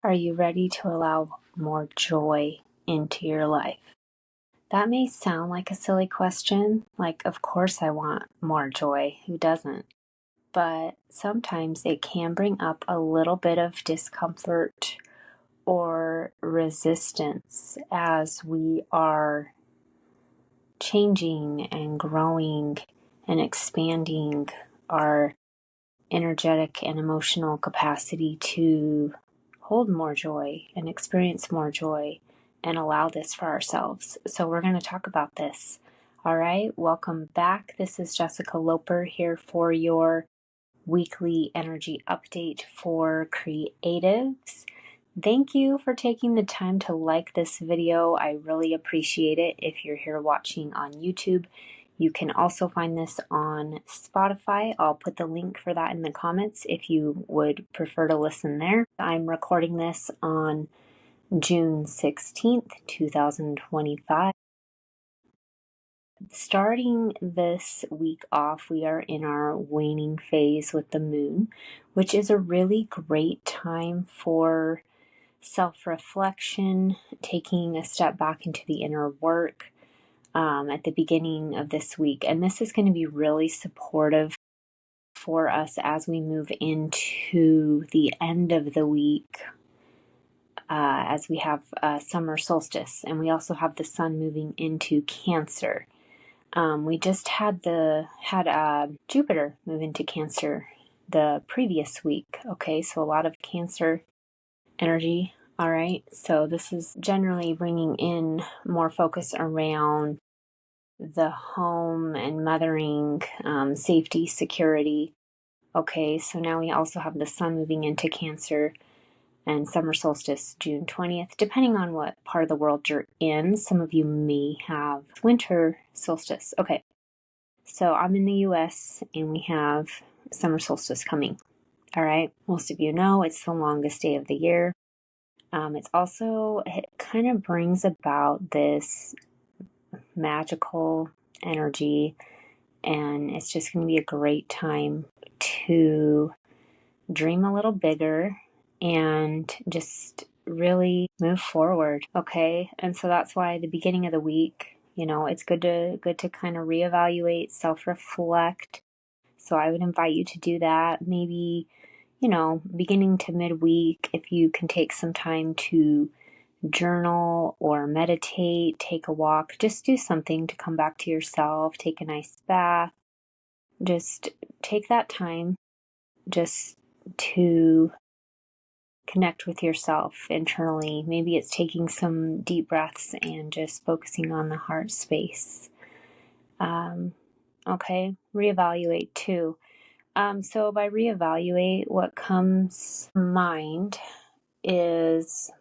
Are you ready to allow more joy into your life? That may sound like a silly question, like, of course I want more joy, who doesn't? But sometimes it can bring up a little bit of discomfort or resistance as we are changing and growing and expanding our energetic and emotional capacity to hold more joy and experience more joy and allow this for ourselves. So we're going to talk about this. All right, welcome back. This is Jessica Loper here for your weekly energy update for creatives. Thank you for taking the time to like this video. I really appreciate it. If you're here watching on YouTube, you can also find this on Spotify. I'll put the link for that in the comments if you would prefer to listen there. I'm recording this on June 16th, 2025. Starting this week off, we are in our waning phase with the moon, which is a really great time for self-reflection, taking a step back into the inner work at the beginning of this week. And this is going to be really supportive for us as we move into the end of the week, as we have Summer Solstice, and we also have the sun moving into Cancer. We just had Jupiter move into Cancer the previous week. Okay, so a lot of Cancer energy. All right, so this is generally bringing in more focus around the home and mothering, safety, security. Okay, so now we also have the sun moving into Cancer and summer solstice June 20th, depending on what part of the world you're in. Some of you may have winter solstice. Okay, so I'm in the US and we have summer solstice coming. All right, most of you know it's the longest day of the year. It kind of brings about this magical energy, and it's just going to be a great time to dream a little bigger and just really move forward. Okay, and so that's why the beginning of the week, it's good to kind of reevaluate, self-reflect. So I would invite you to do that. Maybe beginning to midweek, if you can take some time to journal or meditate, take a walk, just do something to come back to yourself, take a nice bath, just take that time just to connect with yourself internally. Maybe it's taking some deep breaths and just focusing on the heart space. Okay, reevaluate too. So by reevaluate, what comes to mind is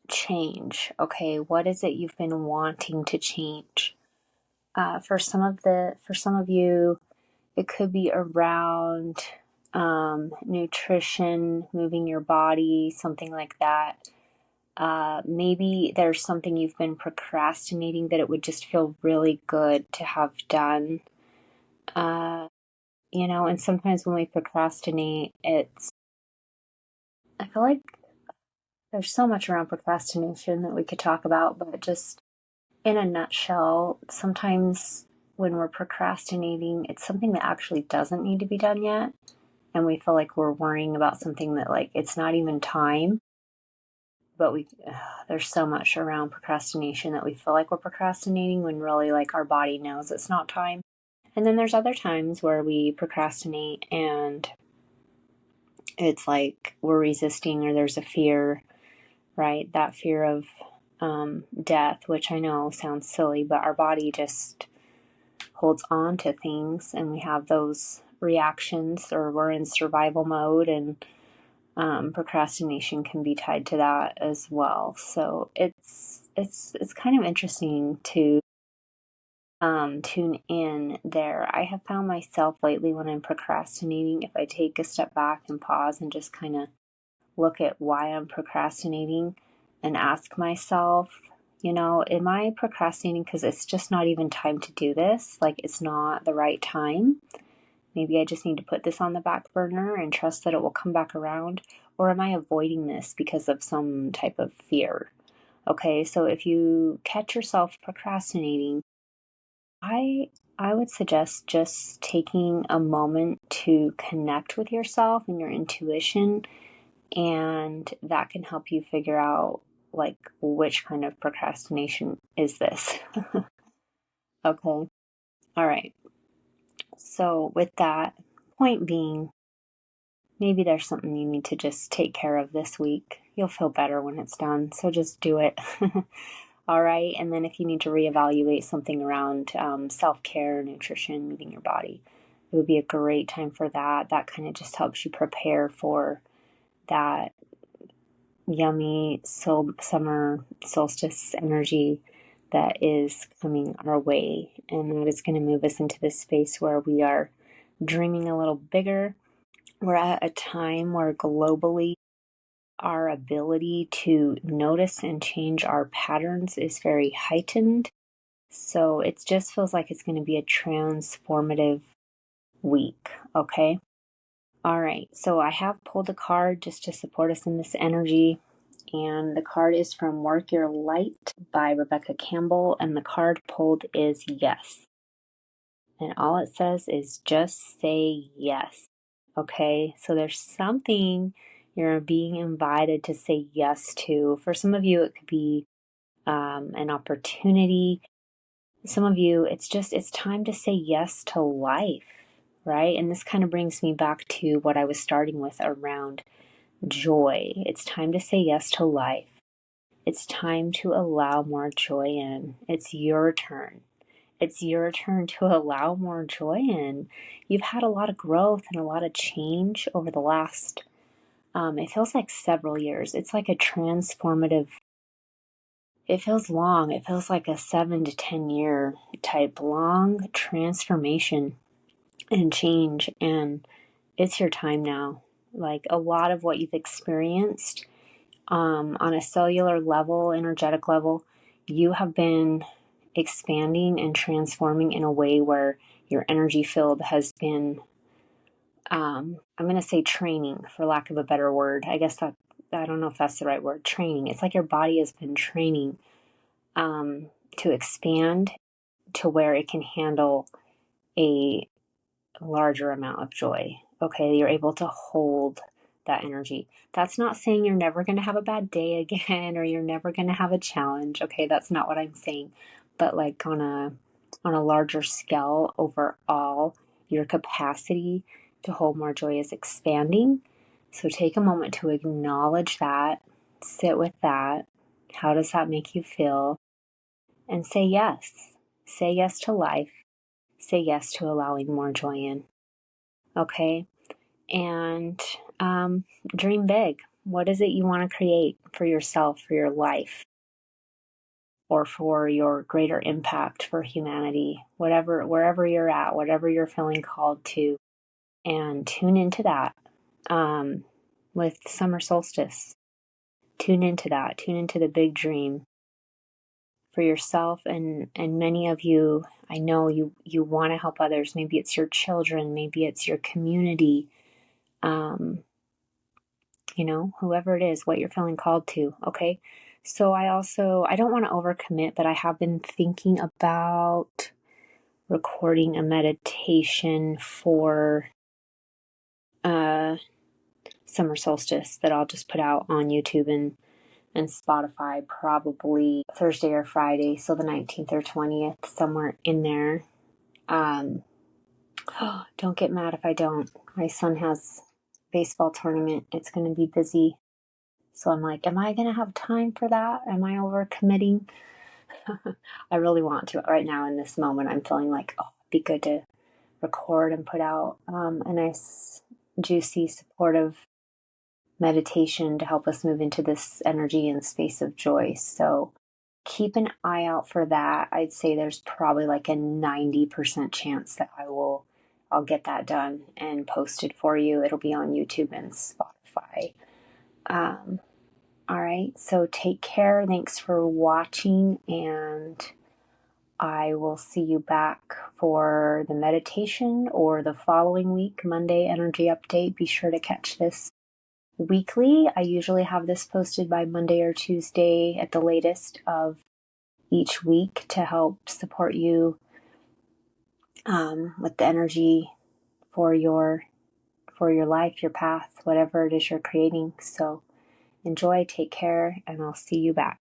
change. Okay, what is it you've been wanting to change? For some of you, it could be around nutrition, moving your body, something like that. Maybe there's something you've been procrastinating that it would just feel really good to have done. And sometimes when we procrastinate, I feel like there's so much around procrastination that we could talk about, but just in a nutshell, sometimes when we're procrastinating, it's something that actually doesn't need to be done yet. And we feel like we're worrying about something that it's not even time. But there's so much around procrastination that we feel like we're procrastinating when really our body knows it's not time. And then there's other times where we procrastinate and it's like we're resisting, or there's a fear, right? That fear of death, which I know sounds silly, but our body just holds on to things and we have those reactions, or we're in survival mode, and procrastination can be tied to that as well. So it's kind of interesting to tune in there. I have found myself lately when I'm procrastinating, if I take a step back and pause and just kind of look at why I'm procrastinating and ask myself, am I procrastinating because it's just not even time to do this? It's not the right time. Maybe I just need to put this on the back burner and trust that it will come back around. Or am I avoiding this because of some type of fear? Okay, so if you catch yourself procrastinating, I I would suggest just taking a moment to connect with yourself and your intuition, and that can help you figure out like which kind of procrastination is this. Okay. All right. So with that, point being, maybe there's something you need to just take care of this week. You'll feel better when it's done, so just do it. All right. And then if you need to reevaluate something around self-care, nutrition, moving your body, it would be a great time for that. That kind of just helps you prepare for that yummy summer solstice energy that is coming our way. And that is going to move us into this space where we are dreaming a little bigger. We're at a time where globally our ability to notice and change our patterns is very heightened. So it just feels like it's going to be a transformative week. Okay. All right. So I have pulled a card just to support us in this energy. And the card is from Work Your Light by Rebecca Campbell. And the card pulled is yes. And all it says is just say yes. Okay. So there's something you're being invited to say yes to. For some of you, it could be an opportunity. Some of you, it's time to say yes to life, right? And this kind of brings me back to what I was starting with around joy. It's time to say yes to life. It's time to allow more joy in. It's your turn. It's your turn to allow more joy in. You've had a lot of growth and a lot of change over the last, it feels like several years. It's like a transformative, it feels long. It feels like a 7 to 10 year type long transformation and change. And it's your time now. Like a lot of what you've experienced on a cellular level, energetic level, you have been expanding and transforming in a way where your energy field has been, I'm going to say training for lack of a better word. I guess that, I don't know if that's the right word, training. It's like your body has been training to expand to where it can handle a larger amount of joy. Okay, you're able to hold that energy. That's not saying you're never going to have a bad day again or you're never going to have a challenge. Okay, that's not what I'm saying. But like on a larger scale overall, your capacity to hold more joy is expanding. So take a moment to acknowledge that, sit with that. How does that make you feel? And say yes. Say yes to life. Say yes to allowing more joy in. Okay? And dream big. What is it you want to create for yourself, for your life, or for your greater impact for humanity? Whatever, wherever you're at, whatever you're feeling called to, and tune into that with Summer Solstice. Tune into that. Tune into the big dream for yourself, and many of you, I know you want to help others. Maybe it's your children, maybe it's your community, whoever it is, what you're feeling called to. Okay, so I don't want to overcommit, but I have been thinking about recording a meditation for summer solstice that I'll just put out on YouTube and Spotify probably Thursday or Friday, so the 19th or 20th, somewhere in there. Don't get mad if I don't. My son has baseball tournament. It's going to be busy. So I'm like, am I going to have time for that? Am I overcommitting? I really want to. Right now in this moment, I'm feeling like, oh, it'd be good to record and put out a nice, juicy, supportive meditation to help us move into this energy and space of joy. So keep an eye out for that. I'd say there's probably like a 90% chance that I'll get that done and posted for you. It'll be on YouTube and Spotify. All right, so take care. Thanks for watching, and I will see you back for the meditation or the following week, Monday energy update. Be sure to catch this weekly. I usually have this posted by Monday or Tuesday at the latest of each week to help support you with the energy for your life, your path, whatever it is you're creating. So enjoy, take care, and I'll see you back.